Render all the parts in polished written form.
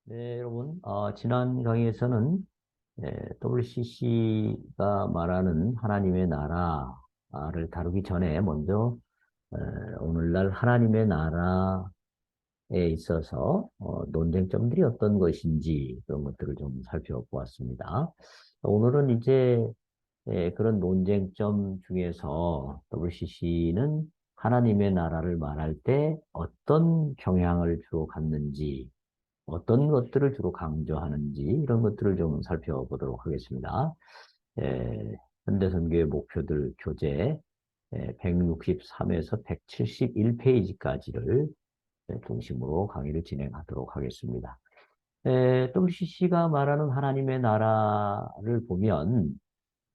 네, 여러분, 지난 강의에서는 WCC가 말하는 하나님의 나라를 다루기 전에 먼저 에, 오늘날 하나님의 나라에 있어서 논쟁점들이 어떤 것인지 그런 것들을 좀 살펴보았습니다. 오늘은 이제 그런 논쟁점 중에서 WCC는 하나님의 나라를 말할 때 어떤 경향을 주로 갖는지 어떤 것들을 주로 강조하는지 이런 것들을 좀 살펴보도록 하겠습니다. 에, 현대선교의 목표들 교재 163에서 171페이지까지를 중심으로 강의를 진행하도록 하겠습니다. WCC가 말하는 하나님의 나라를 보면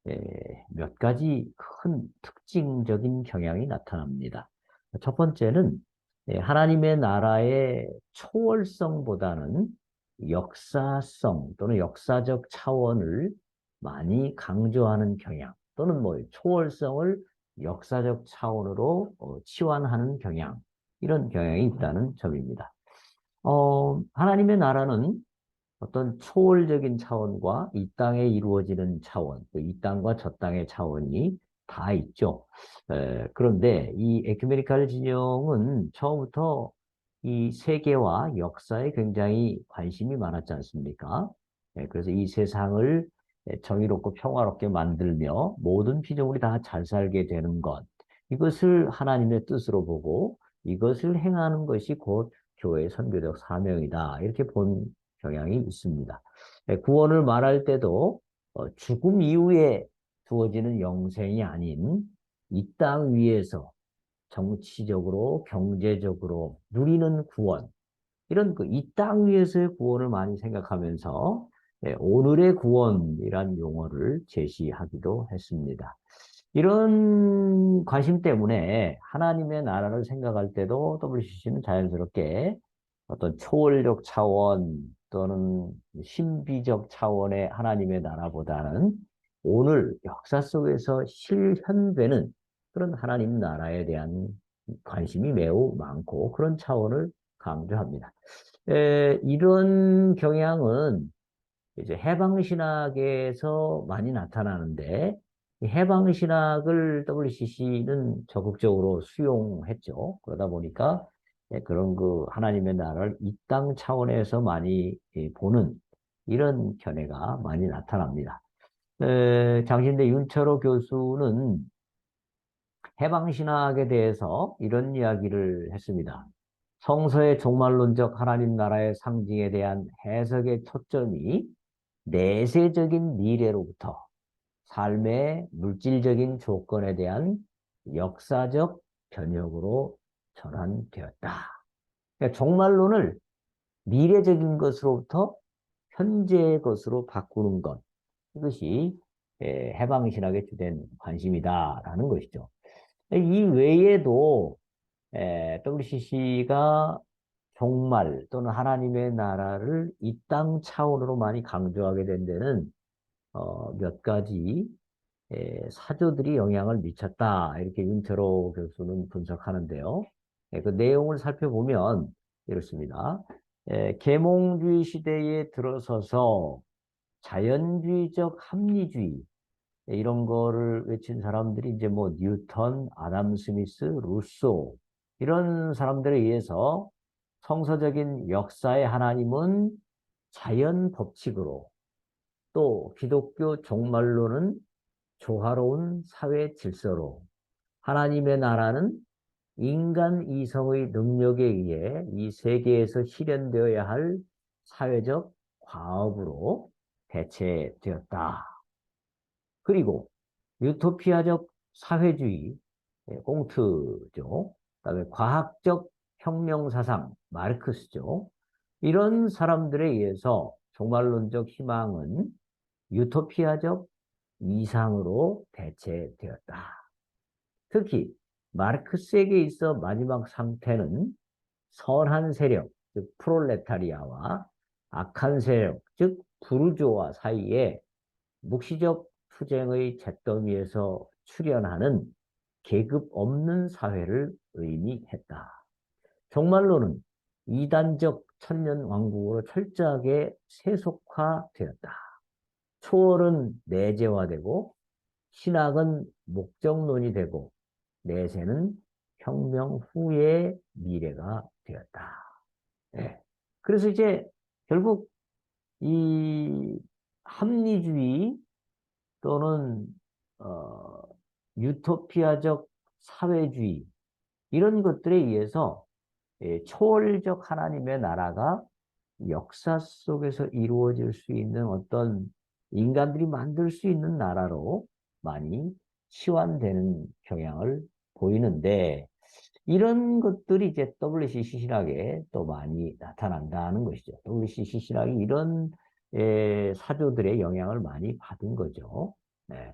에, 몇 가지 큰 특징적인 경향이 나타납니다. 첫 번째는 하나님의 나라의 초월성보다는 역사성 또는 역사적 차원을 많이 강조하는 경향 또는 뭐 초월성을 역사적 차원으로 치환하는 경향 이런 경향이 있다는 점입니다. 하나님의 나라는 어떤 초월적인 차원과 이 땅에 이루어지는 차원, 이 땅과 저 땅의 차원이 다 있죠. 그런데 이 에큐메니칼 진영은 처음부터 이 세계와 역사에 굉장히 관심이 많았지 않습니까? 그래서 이 세상을 정의롭고 평화롭게 만들며 모든 피조물이 다 잘 살게 되는 것, 이것을 하나님의 뜻으로 보고 이것을 행하는 것이 곧 교회의 선교적 사명이다. 이렇게 본 경향이 있습니다. 구원을 말할 때도 죽음 이후에 주어지는 영생이 아닌 이 땅 위에서 정치적으로, 경제적으로 누리는 구원, 이런 그 이 땅 위에서의 구원을 많이 생각하면서 오늘의 구원이란 용어를 제시하기도 했습니다. 이런 관심 때문에 하나님의 나라를 생각할 때도 WCC는 자연스럽게 어떤 초월적 차원 또는 신비적 차원의 하나님의 나라보다는 오늘 역사 속에서 실현되는 그런 하나님 나라에 대한 관심이 매우 많고 그런 차원을 강조합니다. 이런 경향은 이제 해방신학에서 많이 나타나는데 해방신학을 WCC는 적극적으로 수용했죠. 그러다 보니까 그런 그 하나님의 나라를 이 땅 차원에서 많이 보는 이런 견해가 많이 나타납니다. 장신대 윤철호 교수는 해방신학에 대해서 이런 이야기를 했습니다. 성서의 종말론적 하나님 나라의 상징에 대한 해석의 초점이 내세적인 미래로부터 삶의 물질적인 조건에 대한 역사적 변혁으로 전환되었다. 그러니까 종말론을 미래적인 것으로부터 현재의 것으로 바꾸는 것. 이것이 해방신학의 주된 관심이다라는 것이죠. 이 외에도 WCC가 종말 또는 하나님의 나라를 이 땅 차원으로 많이 강조하게 된 데는 몇 가지 사조들이 영향을 미쳤다. 이렇게 윤태로 교수는 분석하는데요. 그 내용을 살펴보면 이렇습니다. 계몽주의 시대에 들어서서 자연주의적 합리주의 이런 거를 외친 사람들이 이제 뭐 뉴턴, 아담 스미스, 루소 이런 사람들에 의해서 성서적인 역사의 하나님은 자연 법칙으로 또 기독교 종말론은 조화로운 사회 질서로 하나님의 나라는 인간 이성의 능력에 의해 이 세계에서 실현되어야 할 사회적 과업으로 대체되었다. 그리고 유토피아적 사회주의, 꽁트죠. 그다음에 과학적 혁명 사상, 마르크스죠. 이런 사람들에 의해서 종말론적 희망은 유토피아적 이상으로 대체되었다. 특히 마르크스에게 있어 마지막 상태는 선한 세력, 즉 프롤레타리아와 악한 세력, 즉 부르주아 사이에 묵시적 투쟁의 잿더미에서 출현하는 계급 없는 사회를 의미했다. 종말론은 이단적 천년 왕국으로 철저하게 세속화되었다. 초월은 내재화되고 신학은 목적론이 되고 내세는 혁명 후의 미래가 되었다. 예. 그래서 이제 결국 이 합리주의 또는 어, 유토피아적 사회주의 이런 것들에 의해서 초월적 하나님의 나라가 역사 속에서 이루어질 수 있는 어떤 인간들이 만들 수 있는 나라로 많이 치환되는 경향을 보이는데 이런 것들이 이제 WCC 신학에 또 많이 나타난다는 것이죠. WCC 신학이 이런 사조들의 영향을 많이 받은 거죠. 네.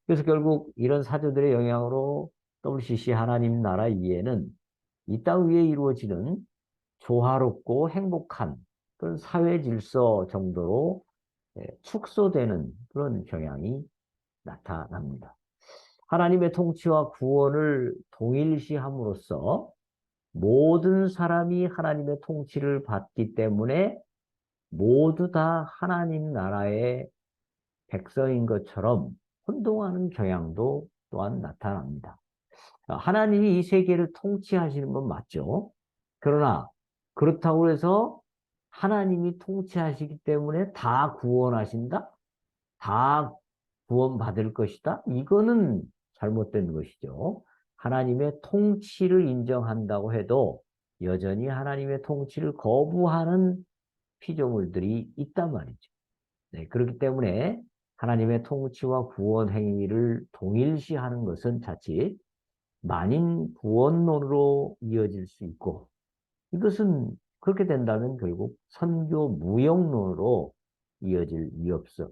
그래서 결국 이런 사조들의 영향으로 WCC 하나님 나라 이해는 이 땅 위에 이루어지는 조화롭고 행복한 그런 사회 질서 정도로 축소되는 그런 경향이 나타납니다. 하나님의 통치와 구원을 동일시함으로써 모든 사람이 하나님의 통치를 받기 때문에 모두 다 하나님 나라의 백성인 것처럼 혼동하는 경향도 또한 나타납니다. 하나님이 이 세계를 통치하시는 건 맞죠. 그러나 그렇다고 해서 하나님이 통치하시기 때문에 다 구원하신다? 다 구원받을 것이다? 이거는 잘못된 것이죠. 하나님의 통치를 인정한다고 해도 여전히 하나님의 통치를 거부하는 피조물들이 있단 말이죠. 네, 그렇기 때문에 하나님의 통치와 구원 행위를 동일시하는 것은 자칫 만인 구원론으로 이어질 수 있고 이것은 그렇게 된다면 결국 선교 무용론으로 이어질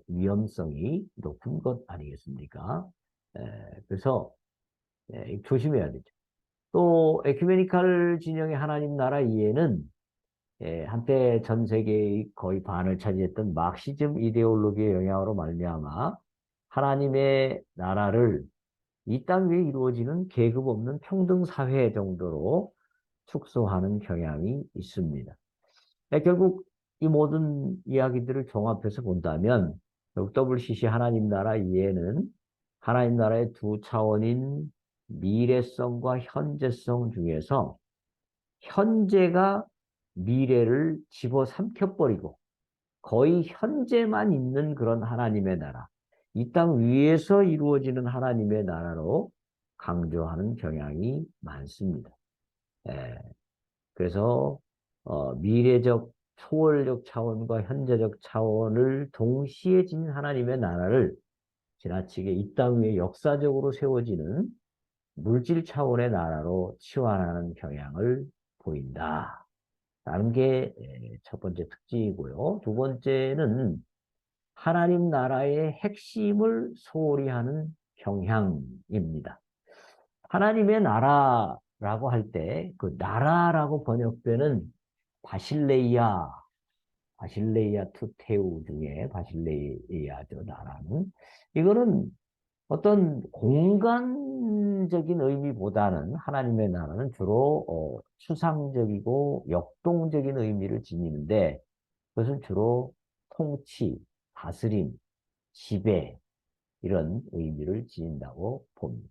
위험성이 높은 것 아니겠습니까? 그래서 조심해야 되죠. 또 에큐메니칼 진영의 하나님 나라 이해는 한때 전 세계의 거의 반을 차지했던 막시즘 이데올로기의 영향으로 말미암아 하나님의 나라를 이 땅 위에 이루어지는 계급 없는 평등 사회 정도로 축소하는 경향이 있습니다. 결국 이 모든 이야기들을 종합해서 본다면 결국 WCC 하나님 나라 이해는 하나님 나라의 두 차원인 미래성과 현재성 중에서 현재가 미래를 집어삼켜버리고 거의 현재만 있는 그런 하나님의 나라, 이 땅 위에서 이루어지는 하나님의 나라로 강조하는 경향이 많습니다. 예, 그래서 미래적, 초월적 차원과 현재적 차원을 동시에 지닌 하나님의 나라를 지나치게 이 땅 위에 역사적으로 세워지는 물질 차원의 나라로 치환하는 경향을 보인다. 라는 게 첫 번째 특징이고요. 두 번째는 하나님 나라의 핵심을 소홀히 하는 경향입니다. 하나님의 나라라고 할 때 그 나라라고 번역되는 바실레이아, 바실레이아 투테우 중에 바실레이아죠, 나라는. 이거는 어떤 공간적인 의미보다는 하나님의 나라는 주로 추상적이고 역동적인 의미를 지니는데 그것은 주로 통치, 다스림, 지배 이런 의미를 지닌다고 봅니다.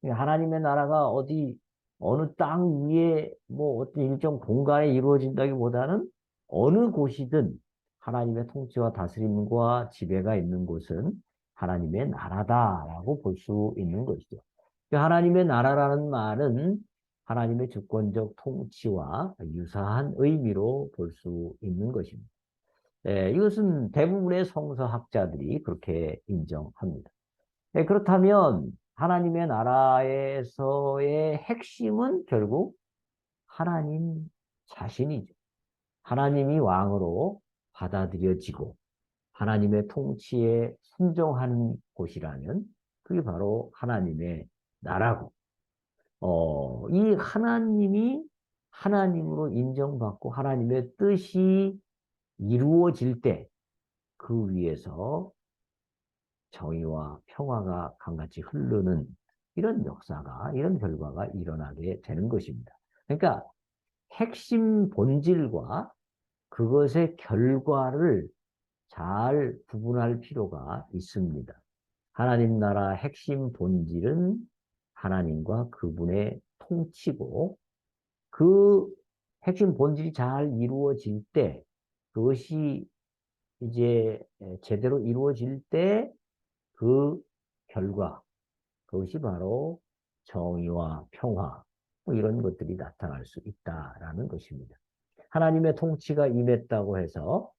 하나님의 나라가 어느 땅 위에 뭐 어떤 일정 공간에 이루어진다기보다는 어느 곳이든 하나님의 통치와 다스림과 지배가 있는 곳은 하나님의 나라다라고 볼 수 있는 것이죠. 하나님의 나라라는 말은 하나님의 주권적 통치와 유사한 의미로 볼 수 있는 것입니다. 이것은 대부분의 성서학자들이 그렇게 인정합니다. 그렇다면 하나님의 나라에서의 핵심은 결국 하나님 자신이죠. 하나님이 왕으로 받아들여지고 하나님의 통치에 순종하는 곳이라면 그게 바로 하나님의 나라고 이 하나님이 하나님으로 인정받고 하나님의 뜻이 이루어질 때 그 위에서 정의와 평화가 강같이 흐르는 이런 역사가, 이런 결과가 일어나게 되는 것입니다. 그러니까 핵심 본질과 그것의 결과를 잘 구분할 필요가 있습니다. 하나님 나라 핵심 본질은 하나님과 그분의 통치고 그 핵심 본질이 잘 이루어질 때 그것이 이제 제대로 이루어질 때 그 결과 그것이 바로 정의와 평화 뭐 이런 것들이 나타날 수 있다라는 것입니다. 하나님의 통치가 임했다고 해서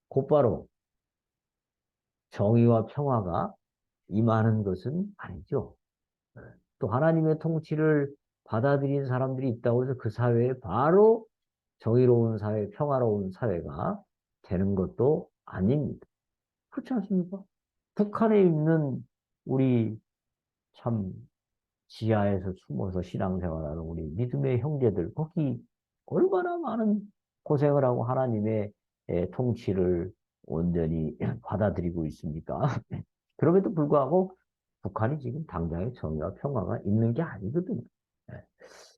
곧바로 정의와 평화가 임하는 것은 아니죠. 또 하나님의 통치를 받아들인 사람들이 있다고 해서 그 사회에 바로 정의로운 사회, 평화로운 사회가 되는 것도 아닙니다. 그렇지 않습니까? 북한에 있는 우리 참 지하에서 숨어서 신앙생활하는 우리 믿음의 형제들, 거기 얼마나 많은 고생을 하고 하나님의 통치를 온전히 받아들이고 있습니까? 그럼에도 불구하고 북한이 지금 당장의 정의와 평화가 있는 게 아니거든요. 예.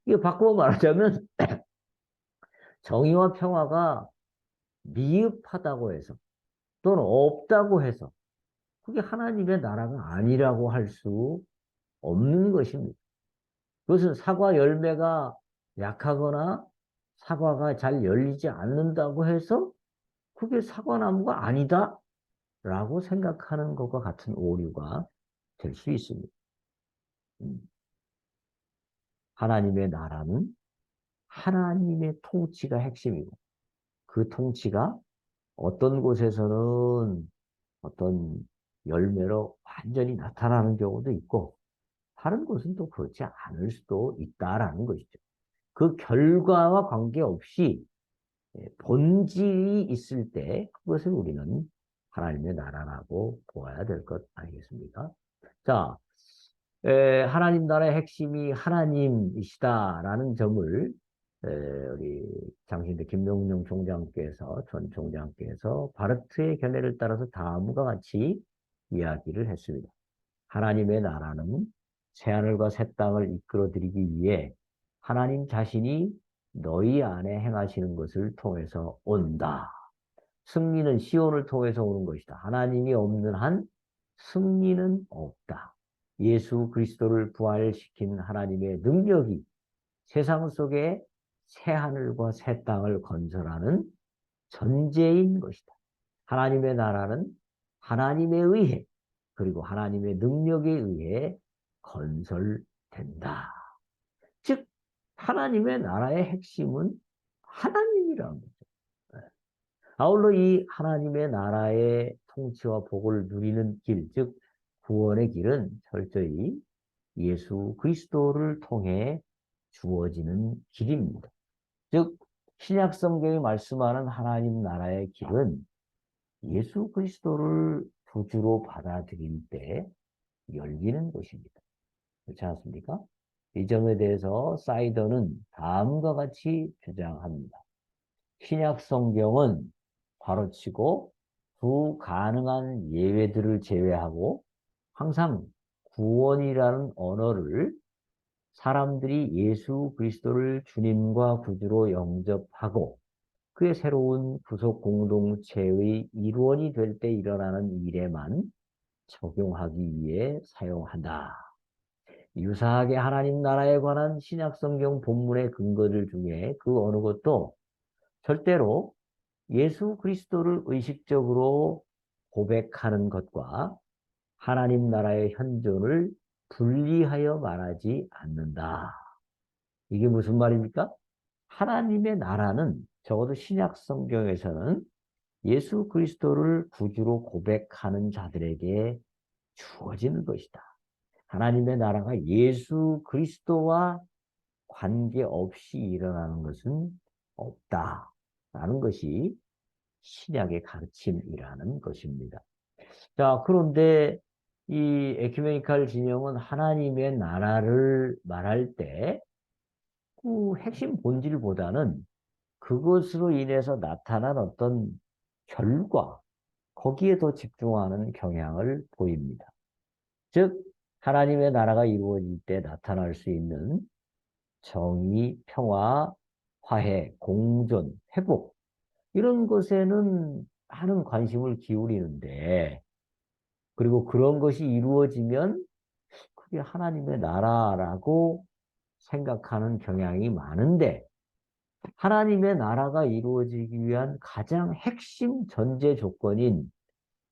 이거 바꾸어 말하자면 정의와 평화가 미흡하다고 해서 또는 없다고 해서 그게 하나님의 나라가 아니라고 할 수 없는 것입니다. 그것은 사과 열매가 약하거나 사과가 잘 열리지 않는다고 해서 그게 사과나무가 아니다라고 생각하는 것과 같은 오류가 될 수 있습니다. 하나님의 나라는 하나님의 통치가 핵심이고 그 통치가 어떤 곳에서는 어떤 열매로 완전히 나타나는 경우도 있고 다른 곳은 또 그렇지 않을 수도 있다라는 것이죠. 그 결과와 관계없이 본질이 있을 때 그것을 우리는 하나님의 나라라고 보아야 될 것 아니겠습니까? 자, 하나님 나라의 핵심이 하나님이시다라는 점을 우리 장신대 김명룡 총장께서 전 총장께서 바르트의 견해를 따라서 다음과 같이 이야기를 했습니다. 하나님의 나라는 새하늘과 새 땅을 이끌어들이기 위해 하나님 자신이 너희 안에 행하시는 것을 통해서 온다. 승리는 시온을 통해서 오는 것이다. 하나님이 없는 한 승리는 없다. 예수 그리스도를 부활시킨 하나님의 능력이 세상 속에 새 하늘과 새 땅을 건설하는 전제인 것이다. 하나님의 나라는 하나님에 의해 그리고 하나님의 능력에 의해 건설된다. 즉 하나님의 나라의 핵심은 하나님이라는 거죠. 아울러 이 하나님의 나라의 통치와 복을 누리는 길, 즉 구원의 길은 철저히 예수 그리스도를 통해 주어지는 길입니다. 즉 신약 성경이 말씀하는 하나님 나라의 길은 예수 그리스도를 구주로 받아들일 때 열리는 것입니다. 그렇지 않습니까? 이 점에 대해서 사이더는 다음과 같이 주장합니다. 신약 성경은 바로치고 두 가능한 예외들을 제외하고 항상 구원이라는 언어를 사람들이 예수 그리스도를 주님과 구주로 영접하고 그의 새로운 구속 공동체의 일원이 될 때 일어나는 일에만 적용하기 위해 사용한다. 유사하게 하나님 나라에 관한 신약 성경 본문의 근거들 중에 그 어느 것도 절대로 예수 그리스도를 의식적으로 고백하는 것과 하나님 나라의 현존을 분리하여 말하지 않는다. 이게 무슨 말입니까? 하나님의 나라는 적어도 신약 성경에서는 예수 그리스도를 구주로 고백하는 자들에게 주어지는 것이다. 하나님의 나라가 예수 그리스도와 관계없이 일어나는 것은 없다라는 것이 신약의 가르침이라는 것입니다. 자, 그런데 이 에큐메니칼 진영은 하나님의 나라를 말할 때 그 핵심 본질보다는 그것으로 인해서 나타난 어떤 결과, 거기에 더 집중하는 경향을 보입니다. 즉, 하나님의 나라가 이루어질 때 나타날 수 있는 정의, 평화, 화해, 공존, 회복, 이런 것에는 많은 관심을 기울이는데, 그리고 그런 것이 이루어지면 그게 하나님의 나라라고 생각하는 경향이 많은데, 하나님의 나라가 이루어지기 위한 가장 핵심 전제 조건인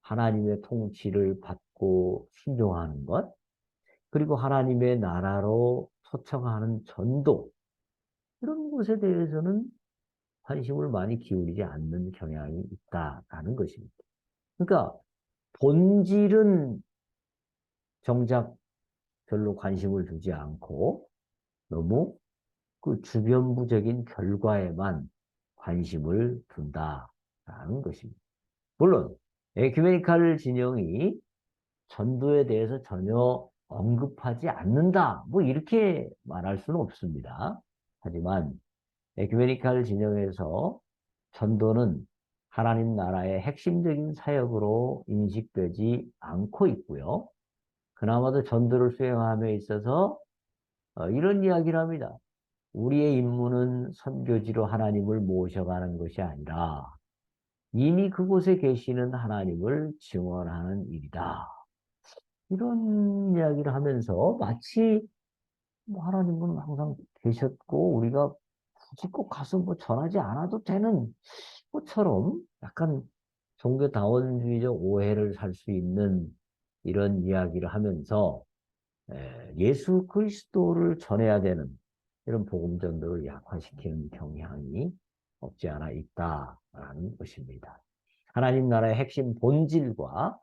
하나님의 통치를 받고 순종하는 것, 그리고 하나님의 나라로 초청하는 전도, 이런 것에 대해서는 관심을 많이 기울이지 않는 경향이 있다라는 것입니다. 그러니까 본질은 정작 별로 관심을 두지 않고 너무 그 주변부적인 결과에만 관심을 둔다라는 것입니다. 물론 에큐메니칼 진영이 전도에 대해서 전혀 언급하지 않는다, 뭐 이렇게 말할 수는 없습니다. 하지만 에큐메니칼 진영에서 전도는 하나님 나라의 핵심적인 사역으로 인식되지 않고 있고요. 그나마도 전도를 수행함에 있어서 이런 이야기를 합니다. 우리의 임무는 선교지로 하나님을 모셔가는 것이 아니라 이미 그곳에 계시는 하나님을 증언하는 일이다. 이런 이야기를 하면서 마치 뭐 하나님은 항상 계셨고 우리가 굳이 꼭 가서 뭐 전하지 않아도 되는 것처럼 약간 종교다원주의적 오해를 살 수 있는 이런 이야기를 하면서 예수 그리스도를 전해야 되는 이런 복음 전도를 약화시키는 경향이 없지 않아 있다라는 것입니다. 하나님 나라의 핵심 본질과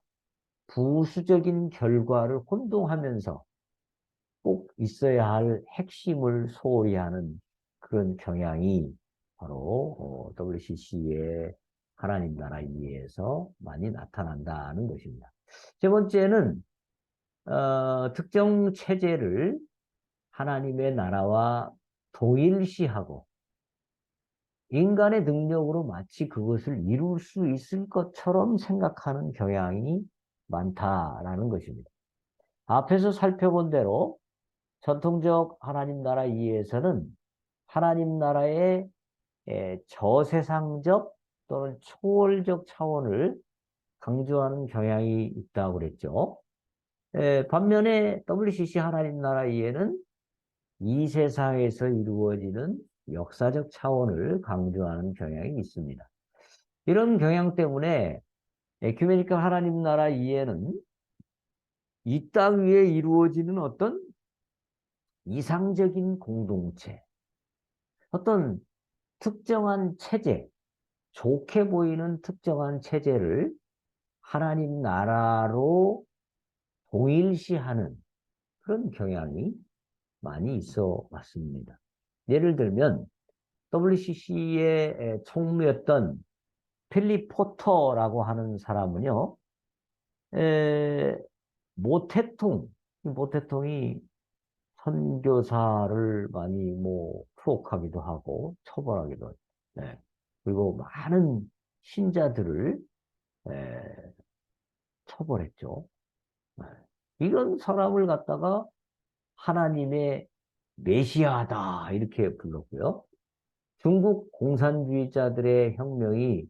부수적인 결과를 혼동하면서 꼭 있어야 할 핵심을 소홀히 하는 그런 경향이 바로 WCC의 하나님 나라 이해에서 많이 나타난다는 것입니다. 세 번째는 특정 체제를 하나님의 나라와 동일시하고 인간의 능력으로 마치 그것을 이룰 수 있을 것처럼 생각하는 경향이 많다라는 것입니다. 앞에서 살펴본 대로 전통적 하나님 나라 이해에서는 하나님 나라의 저세상적 또는 초월적 차원을 강조하는 경향이 있다고 그랬죠. 반면에 WCC 하나님 나라 이해는 이 세상에서 이루어지는 역사적 차원을 강조하는 경향이 있습니다. 이런 경향 때문에 에큐메니컬 하나님 나라 이해는 이 땅 위에 이루어지는 어떤 이상적인 공동체, 어떤 특정한 체제, 좋게 보이는 특정한 체제를 하나님 나라로 동일시하는 그런 경향이 많이 있어 왔습니다. 예를 들면 WCC의 총무였던 필립 포터라고 하는 사람은요, 에, 모태통이 선교사를 많이 뭐 투옥하기도 하고 처벌하기도 하고, 네. 그리고 많은 신자들을 에, 처벌했죠. 네. 이런 사람을 갖다가 하나님의 메시아다 이렇게 불렀고요. 중국 공산주의자들의 혁명이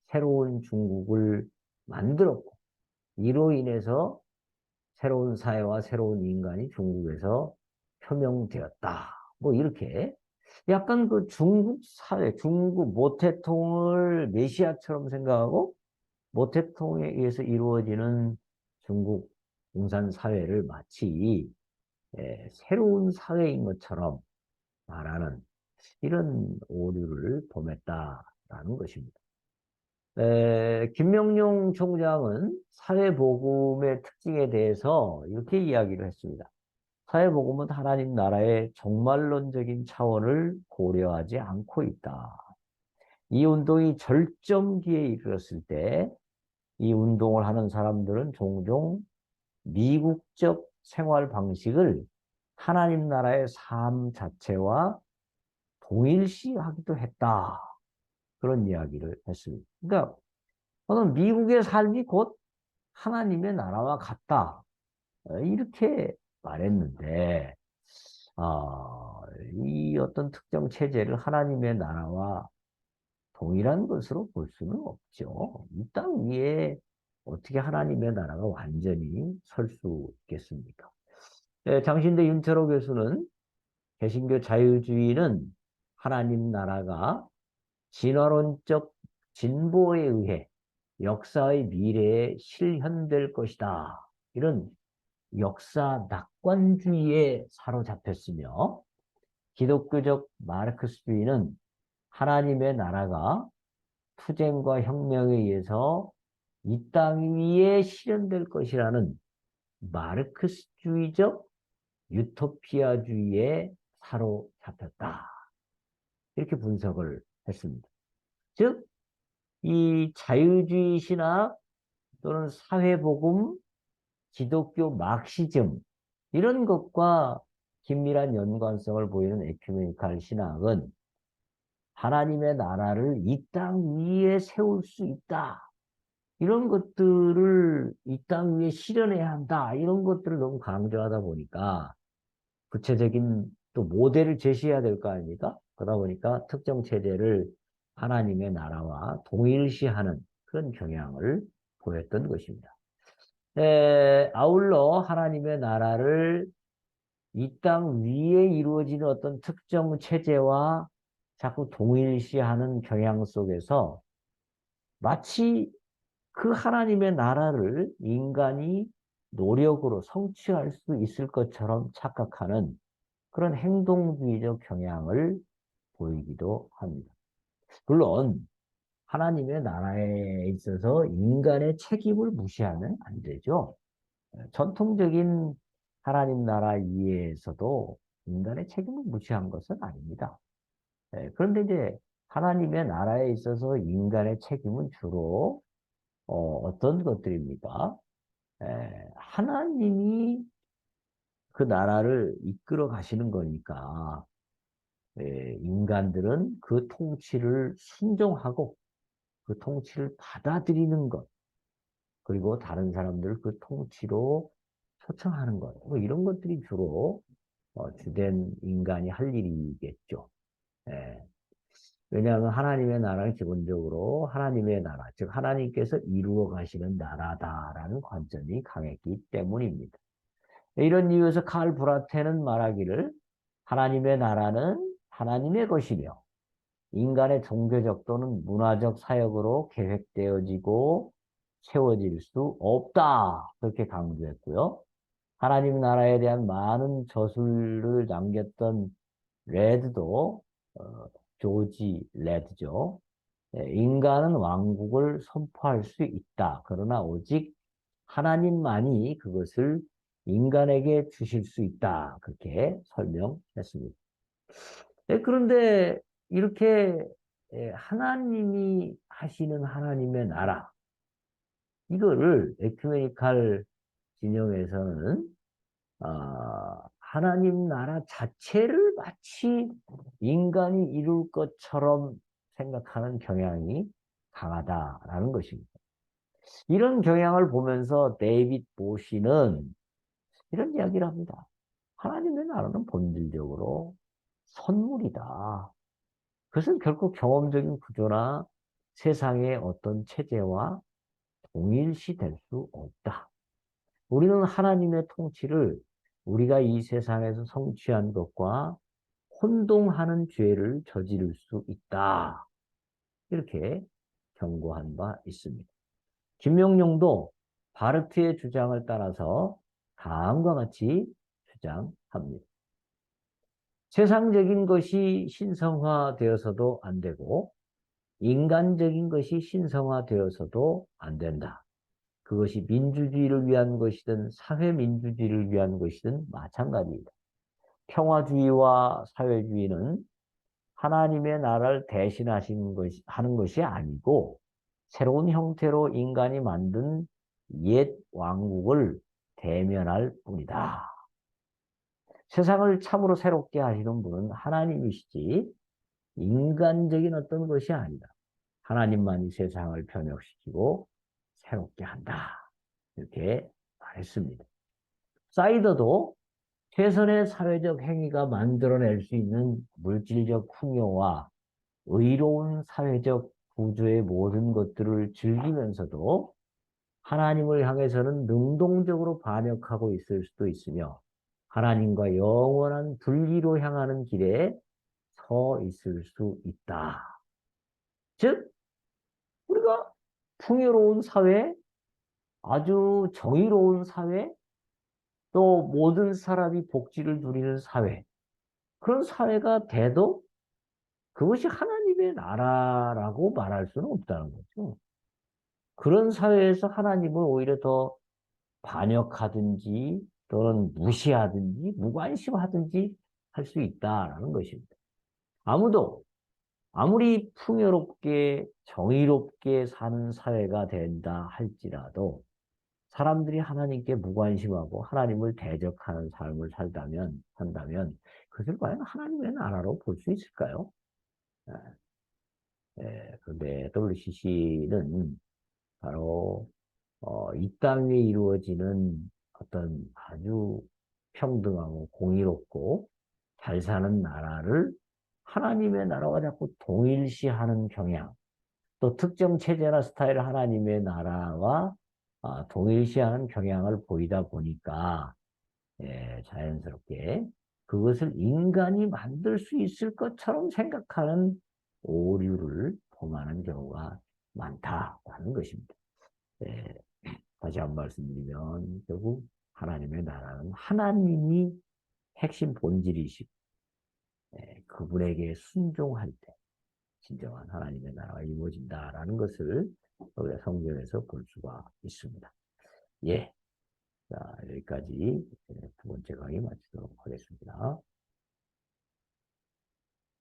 새로운 중국을 만들었고 이로 인해서 새로운 사회와 새로운 인간이 중국에서 표명되었다. 뭐 이렇게 약간 그 중국 사회, 중국 모태통을 메시아처럼 생각하고 모태통에 의해서 이루어지는 중국 공산 사회를 마치 새로운 사회인 것처럼 말하는 이런 오류를 범했다라는 것입니다. 김명룡 총장은 사회복음의 특징에 대해서 이렇게 이야기를 했습니다. 사회복음은 하나님 나라의 종말론적인 차원을 고려하지 않고 있다. 이 운동이 절정기에 이르렀을 때 이 운동을 하는 사람들은 종종 미국적 생활 방식을 하나님 나라의 삶 자체와 동일시하기도 했다. 그런 이야기를 했습니다. 그러니까 저는 미국의 삶이 곧 하나님의 나라와 같다. 이렇게 말했는데, 이 어떤 특정 체제를 하나님의 나라와 동일한 것으로 볼 수는 없죠. 이 땅 위에 어떻게 하나님의 나라가 완전히 설 수 있겠습니까? 네, 장신대 윤철호 교수는 개신교 자유주의는 하나님 나라가 진화론적 진보에 의해 역사의 미래에 실현될 것이다. 이런 역사 낙관주의에 사로잡혔으며 기독교적 마르크스주의는 하나님의 나라가 투쟁과 혁명에 의해서 이 땅 위에 실현될 것이라는 마르크스주의적 유토피아주의에 사로잡혔다. 이렇게 분석을 했습니다. 즉, 이 자유주의 신학 또는 사회복음, 기독교 마크시즘 이런 것과 긴밀한 연관성을 보이는 에큐메니칼 신학은 하나님의 나라를 이 땅 위에 세울 수 있다. 이런 것들을 이 땅 위에 실현해야 한다. 이런 것들을 너무 강조하다 보니까 구체적인 또 모델을 제시해야 될 거 아닙니까? 그러다 보니까 특정 체제를 하나님의 나라와 동일시하는 그런 경향을 보였던 것입니다. 아울러 하나님의 나라를 이 땅 위에 이루어지는 어떤 특정 체제와 자꾸 동일시하는 경향 속에서 마치 그 하나님의 나라를 인간이 노력으로 성취할 수 있을 것처럼 착각하는 그런 행동주의적 경향을 보이기도 합니다. 물론 하나님의 나라에 있어서 인간의 책임을 무시하면 안 되죠. 전통적인 하나님 나라 이해에서도 인간의 책임을 무시한 것은 아닙니다. 그런데 이제 하나님의 나라에 있어서 인간의 책임은 주로 어떤 것들입니까? 하나님이 그 나라를 이끌어 가시는 거니까 인간들은 그 통치를 순종하고 그 통치를 받아들이는 것, 그리고 다른 사람들 그 통치로 초청하는 것, 뭐 이런 것들이 주로 주된 인간이 할 일이겠죠. 예. 왜냐하면 하나님의 나라는 기본적으로 하나님의 나라, 즉 하나님께서 이루어 가시는 나라다라는 관점이 강했기 때문입니다. 이런 이유에서 칼 브라테는 말하기를 하나님의 나라는 하나님의 것이며 인간의 종교적 또는 문화적 사역으로 계획되어지고 세워질 수 없다. 그렇게 강조했고요. 하나님 나라에 대한 많은 저술을 남겼던 레드도 조지 레드죠. 인간은 왕국을 선포할 수 있다. 그러나 오직 하나님만이 그것을 인간에게 주실 수 있다. 그렇게 설명했습니다. 그런데 이렇게 하나님이 하시는 하나님의 나라, 이거를 에큐메니칼 진영에서는 하나님 나라 자체를 마치 인간이 이룰 것처럼 생각하는 경향이 강하다라는 것입니다. 이런 경향을 보면서 데이빗 보시는 이런 이야기를 합니다. 하나님의 나라는 본질적으로 선물이다. 그것은 결코 경험적인 구조나 세상의 어떤 체제와 동일시될 수 없다. 우리는 하나님의 통치를 우리가 이 세상에서 성취한 것과 혼동하는 죄를 저지를 수 있다. 이렇게 경고한 바 있습니다. 김명룡도 바르트의 주장을 따라서 다음과 같이 주장합니다. 세상적인 것이 신성화되어서도 안 되고 인간적인 것이 신성화되어서도 안 된다. 그것이 민주주의를 위한 것이든 사회민주주의를 위한 것이든 마찬가지이다. 평화주의와 사회주의는 하나님의 나라를 대신하시는 것이, 하는 것이 아니고 새로운 형태로 인간이 만든 옛 왕국을 대면할 뿐이다. 세상을 참으로 새롭게 하시는 분은 하나님이시지 인간적인 어떤 것이 아니다. 하나님만이 세상을 변혁시키고 새롭게 한다. 이렇게 말했습니다. 사이더도 최선의 사회적 행위가 만들어낼 수 있는 물질적 풍요와 의로운 사회적 구조의 모든 것들을 즐기면서도 하나님을 향해서는 능동적으로 반역하고 있을 수도 있으며 하나님과 영원한 분리로 향하는 길에 서 있을 수 있다. 즉, 우리가 풍요로운 사회, 아주 정의로운 사회, 또 모든 사람이 복지를 누리는 사회, 그런 사회가 돼도 그것이 하나님의 나라라고 말할 수는 없다는 거죠. 그런 사회에서 하나님을 오히려 더 반역하든지 또는 무시하든지 무관심하든지 할 수 있다라는 것입니다. 아무도 아무리 풍요롭게 정의롭게 사는 사회가 된다 할지라도 사람들이 하나님께 무관심하고 하나님을 대적하는 삶을 산다면 그것을 과연 하나님의 나라로 볼 수 있을까요? 그런데 WCC는 바로 이 땅에 이루어지는 어떤 아주 평등하고 공의롭고 잘 사는 나라를 하나님의 나라와 자꾸 동일시하는 경향, 또 특정 체제나 스타일을 하나님의 나라와 동일시하는 경향을 보이다 보니까 자연스럽게 그것을 인간이 만들 수 있을 것처럼 생각하는 오류를 범하는 경우가 많다라는 것입니다. 예, 다시 한 번 말씀드리면 결국 하나님의 나라는 하나님이 핵심 본질이시고 그분에게 순종할 때 진정한 하나님의 나라가 이루어진다라는 것을 우리가 성경에서 볼 수가 있습니다. 예, 자, 여기까지 두 번째 강의 마치도록 하겠습니다.